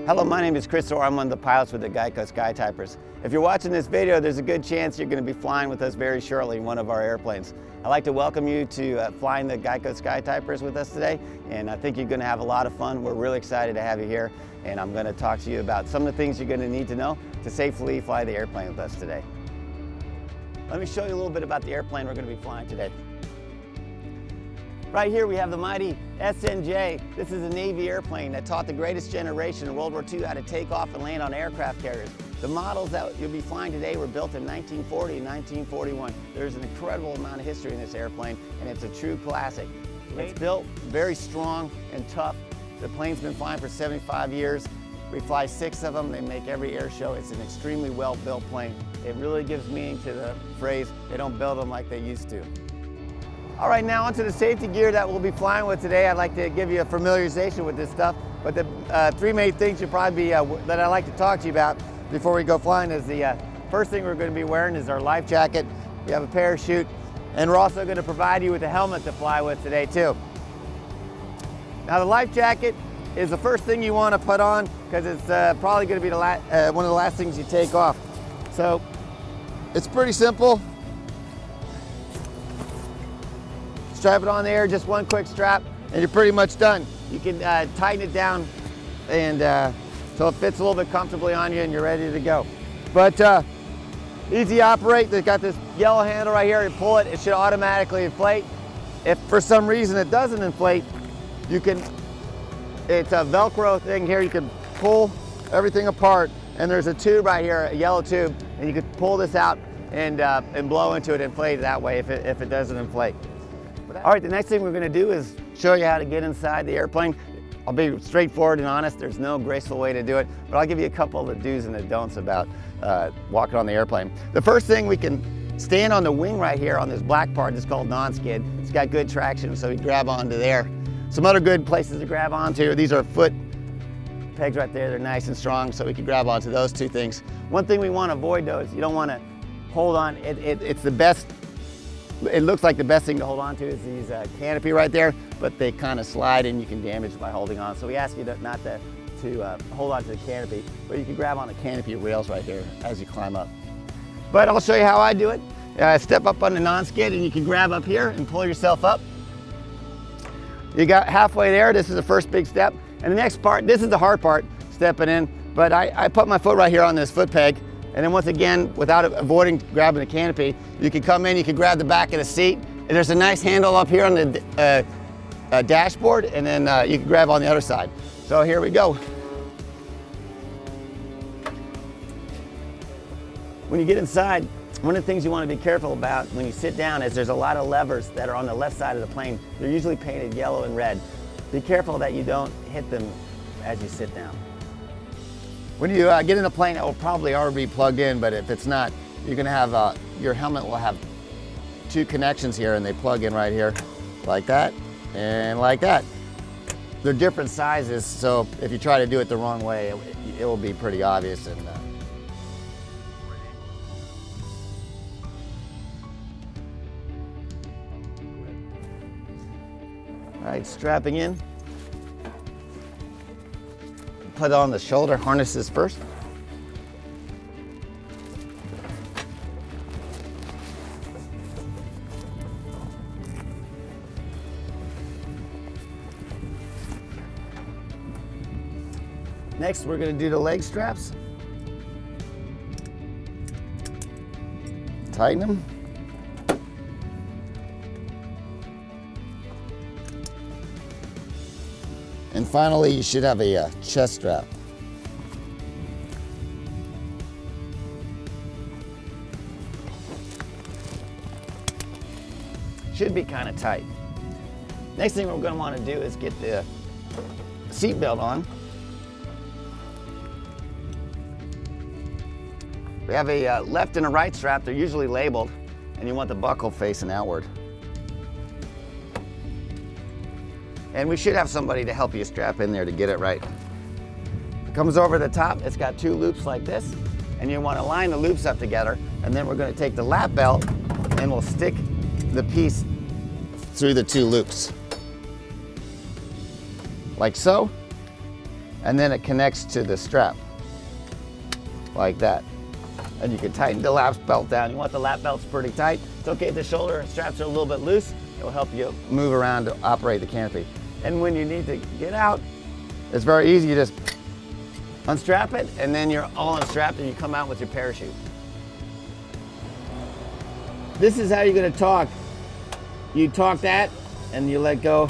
Hello, my name is Chris Orr. I'm one of the pilots with the GEICO Skytypers. If you're watching this video, there's a good chance you're going to be flying with us very shortly in one of our airplanes. I'd like to welcome you to flying the GEICO Skytypers with us today, and I think you're going to have a lot of fun. We're really excited to have you here, and I'm going to talk to you about some of the things you're going to need to know to safely fly the airplane with us today. Let me show you a little bit about the airplane we're going to be flying today. Right here we have the mighty SNJ. This is a Navy airplane that taught the greatest generation in World War II how to take off and land on aircraft carriers. The models that you'll be flying today were built in 1940 and 1941. There's an incredible amount of history in this airplane, and it's a true classic. It's built very strong and tough. The plane's been flying for 75 years. We fly 6 of them. They make every air show. It's an extremely well-built plane. It really gives meaning to the phrase, they don't build them like they used to. All right, now onto the safety gear that we'll be flying with today. I'd like to give you a familiarization with this stuff, but the 3 main things you'll probably be, that I'd like to talk to you about before we go flying is the first thing we're going to be wearing is our life jacket. We have a parachute, and we're also going to provide you with a helmet to fly with today too. Now the life jacket is the first thing you want to put on because it's probably going to be one of the last things you take off. So it's pretty simple. Strap it on there, just one quick strap, and you're pretty much done. You can tighten it down and so it fits a little bit comfortably on you and you're ready to go. But easy to operate. They've got this yellow handle right here. You pull it, it should automatically inflate. If for some reason it doesn't inflate, you can, it's a Velcro thing here. You can pull everything apart, and there's a tube right here, a yellow tube, and you can pull this out and blow into it and inflate it that way if it doesn't inflate. All right, the next thing we're going to do is show you how to get inside the airplane. I'll be straightforward and honest. There's no graceful way to do it, but I'll give you a couple of the do's and the don'ts about walking on the airplane. The first thing, we can stand on the wing right here on this black part. It's called non-skid. It's got good traction, so we grab onto there. Some other good places to grab onto, these are foot pegs right there. They're nice and strong, so we can grab onto those 2 things. One thing we want to avoid though is you don't want to hold on. It's the best. It looks like the best thing to hold on to is these canopy right there, but they kind of slide and you can damage by holding on. So we ask you not to hold on to the canopy, but you can grab on the canopy rails right here as you climb up. But I'll show you how I do it. Step up on the non-skid and you can grab up here and pull yourself up. You got halfway there. This is the first big step. And the next part, this is the hard part, stepping in. But I put my foot right here on this foot peg. And then once again, without avoiding grabbing the canopy, you can come in, you can grab the back of the seat. And there's a nice handle up here on the dashboard, and then you can grab on the other side. So here we go. When you get inside, one of the things you want to be careful about when you sit down is there's a lot of levers that are on the left side of the plane. They're usually painted yellow and red. Be careful that you don't hit them as you sit down. When you get in the plane, it will probably already be plugged in, but if it's not, you're going to have, your helmet will have 2 connections here, and they plug in right here, like that, and like that. They're different sizes, so if you try to do it the wrong way, it will be pretty obvious. And all right, strapping in. Put on the shoulder harnesses first. Next, we're going to do the leg straps. Tighten them. And finally, you should have a chest strap. Should be kind of tight. Next thing we're going to want to do is get the seat belt on. We have a left and a right strap. They're usually labeled, and you want the buckle facing outward. And we should have somebody to help you strap in there to get it right. It comes over the top. It's got 2 loops like this, and you want to line the loops up together, and then we're going to take the lap belt and we'll stick the piece through the 2 loops, like so. and then it connects to the strap, like that. And you can tighten the lap belt down. You want the lap belts pretty tight. It's okay if the shoulder straps are a little bit loose. It will help you move around to operate the canopy. And when you need to get out, it's very easy. You just unstrap it, and then you're all unstrapped, and you come out with your parachute. This is how you're gonna talk. You talk that, and you let go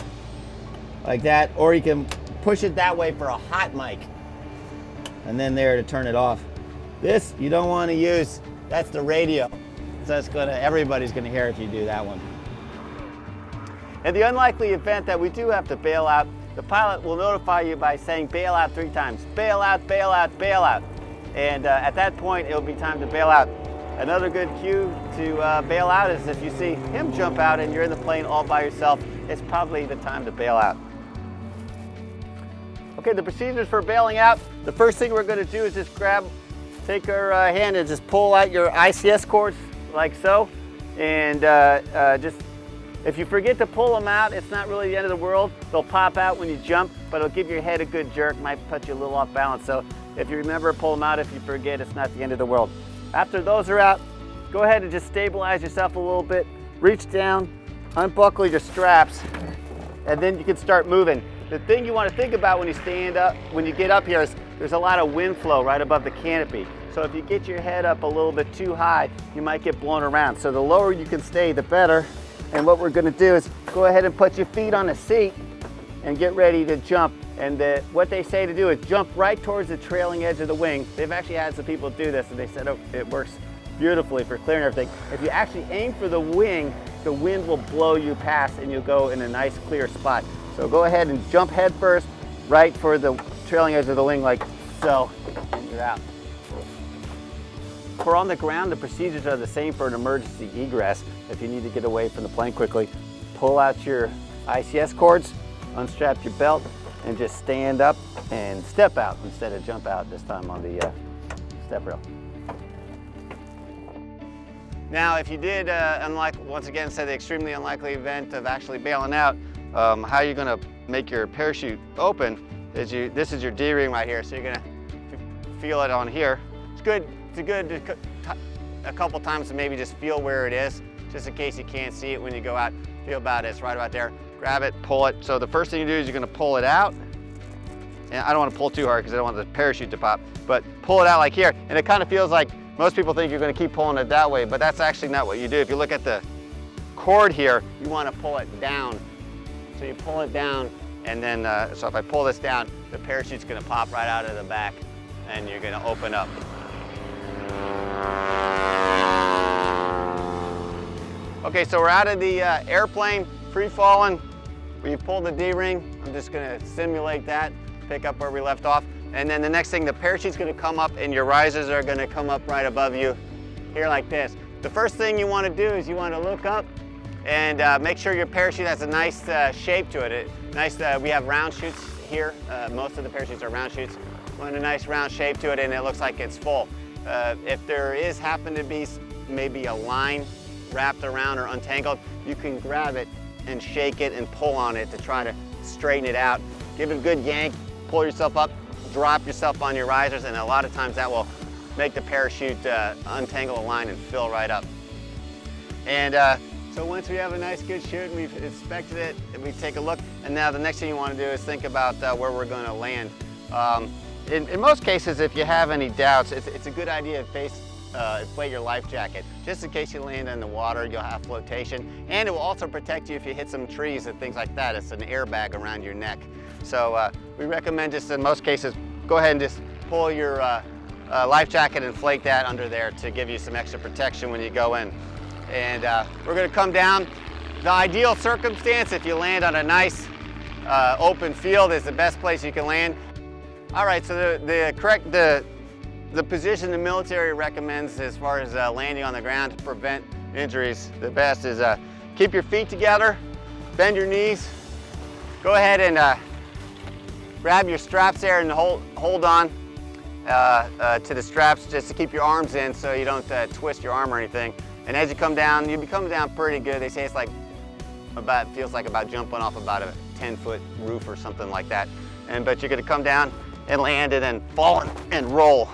like that, or you can push it that way for a hot mic, and then there to turn it off. This you don't want to use. That's the radio. So everybody's gonna hear if you do that one. In the unlikely event that we do have to bail out, the pilot will notify you by saying bail out 3 times. Bail out, bail out, bail out. And at that point, it'll be time to bail out. Another good cue to bail out is if you see him jump out and you're in the plane all by yourself, it's probably the time to bail out. Okay, the procedures for bailing out. The first thing we're gonna do is just take our hand and just pull out your ICS cords like so. And if you forget to pull them out, it's not really the end of the world. They'll pop out when you jump, but it'll give your head a good jerk, might put you a little off balance. So if you remember, pull them out. If you forget, it's not the end of the world. After those are out, go ahead and just stabilize yourself a little bit. Reach down, unbuckle your straps, and then you can start moving. The thing you want to think about when you stand up, when you get up here, is there's a lot of wind flow right above the canopy. So if you get your head up a little bit too high, you might get blown around. So the lower you can stay, the better. And what we're going to do is go ahead and put your feet on the seat and get ready to jump. And what they say to do is jump right towards the trailing edge of the wing. They've actually had some people do this, and they said, oh, it works beautifully for clearing everything. If you actually aim for the wing, the wind will blow you past and you'll go in a nice clear spot. So go ahead and jump head first, right for the trailing edge of the wing like so, and you're out. For on the ground, the procedures are the same for an emergency egress. If you need to get away from the plane quickly, pull out your ICS cords, unstrap your belt, and just stand up and step out instead of jump out, this time on the step rail. Now, if you did, once again, say the extremely unlikely event of actually bailing out, how you're gonna make your parachute open is this is your D-ring right here, so you're gonna feel it on here. It's good a couple times to maybe just feel where it is, just in case you can't see it when you go out. Feel about it, it's right about there. Grab it, pull it. So the first thing you do is you're gonna pull it out. And I don't wanna pull too hard because I don't want the parachute to pop, but pull it out like here. And it kind of feels like most people think you're gonna keep pulling it that way, but that's actually not what you do. If you look at the cord here, you wanna pull it down. So you pull it down, and then, so if I pull this down, the parachute's gonna pop right out of the back, and you're gonna open up. Okay, so we're out of the airplane, free-falling. We pulled the D-ring. I'm just gonna simulate that, pick up where we left off. And then the next thing, the parachute's gonna come up and your risers are gonna come up right above you, here like this. The first thing you wanna do is you wanna look up and make sure your parachute has a nice shape to it. We have round chutes here. Most of the parachutes are round chutes. Want a nice round shape to it, and it looks like it's full. If there happen to be maybe a line wrapped around or untangled, you can grab it and shake it and pull on it to try to straighten it out. Give it a good yank, pull yourself up, drop yourself on your risers, and a lot of times that will make the parachute untangle a line and fill right up. And so once we have a nice good chute and we've inspected it, and we take a look, and now the next thing you want to do is think about where we're going to land. In most cases, if you have any doubts, it's a good idea to inflate your life jacket. Just in case you land in the water, you'll have flotation, and it will also protect you if you hit some trees and things like that. It's an airbag around your neck. So we recommend just in most cases, go ahead and just pull your life jacket and inflate that under there to give you some extra protection when you go in. And we're gonna come down. The ideal circumstance, if you land on a nice open field, is the best place you can land. All right, so the position the military recommends as far as landing on the ground to prevent injuries, the best is keep your feet together, bend your knees, go ahead and grab your straps there and hold on to the straps just to keep your arms in so you don't twist your arm or anything. And as you come down, you'll be coming down pretty good. They say it's like feels like about jumping off about a 10-foot roof or something like that. But you're gonna come down, and land and then fall and roll.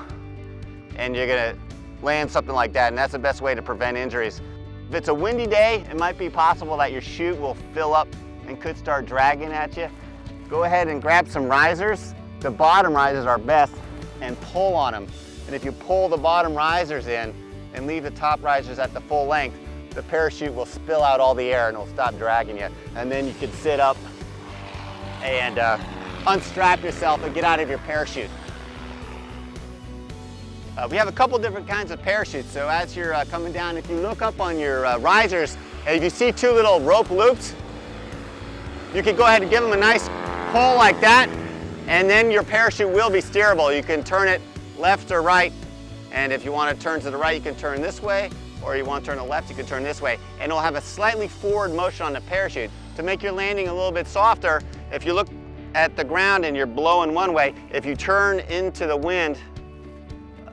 And you're gonna land something like that, and that's the best way to prevent injuries. If it's a windy day, it might be possible that your chute will fill up and could start dragging at you. Go ahead and grab some risers. The bottom risers are best, and pull on them. And if you pull the bottom risers in and leave the top risers at the full length, the parachute will spill out all the air and it'll stop dragging you. And then you can sit up and unstrap yourself and get out of your parachute. We have a couple different kinds of parachutes, so as you're coming down, if you look up on your risers, and if you see two little rope loops, you can go ahead and give them a nice pull like that, and then your parachute will be steerable. You can turn it left or right, and if you want to turn to the right, you can turn this way, or you want to turn to the left, you can turn this way, and it'll have a slightly forward motion on the parachute to make your landing a little bit softer. If you look at the ground and you're blowing one way, if you turn into the wind,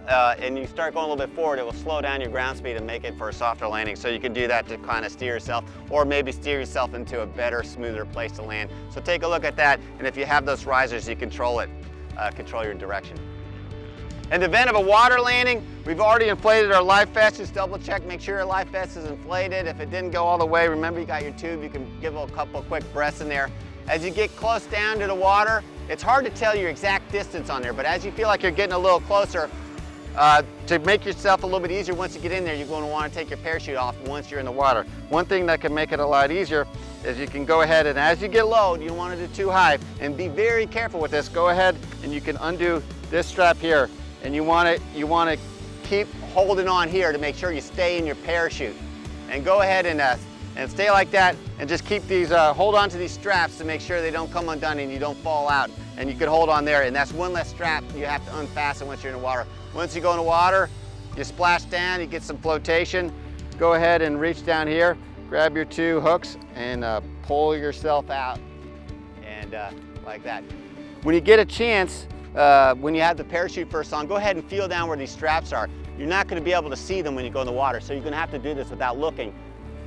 and you start going a little bit forward, it will slow down your ground speed and make it for a softer landing. So you can do that to kind of steer yourself, or maybe steer yourself into a better, smoother place to land. So take a look at that, and if you have those risers, you control it, control your direction. In the event of a water landing, we've already inflated our life vest. Just double check, make sure your life vest is inflated. If it didn't go all the way, remember you got your tube, you can give a couple quick breaths in there. As you get close down to the water, it's hard to tell your exact distance on there, but as you feel like you're getting a little closer, to make yourself a little bit easier once you get in there, you're going to want to take your parachute off once you're in the water. One thing that can make it a lot easier is you can go ahead and as you get low, you don't want to do too high, and be very careful with this. Go ahead and you can undo this strap here, and you want to keep holding on here to make sure you stay in your parachute. And go ahead and stay like that, and just keep these, hold on to these straps to make sure they don't come undone and you don't fall out. And you can hold on there, and that's one less strap you have to unfasten once you're in the water. Once you go in the water, you splash down, you get some flotation. Go ahead and reach down here, grab your two hooks, and pull yourself out, and like that. When you get a chance, when you have the parachute first on, go ahead and feel down where these straps are. You're not going to be able to see them when you go in the water, so you're going to have to do this without looking.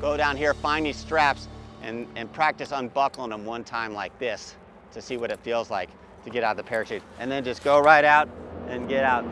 Go down here, find these straps, and practice unbuckling them one time like this to see what it feels like to get out of the parachute. And then just go right out and get out.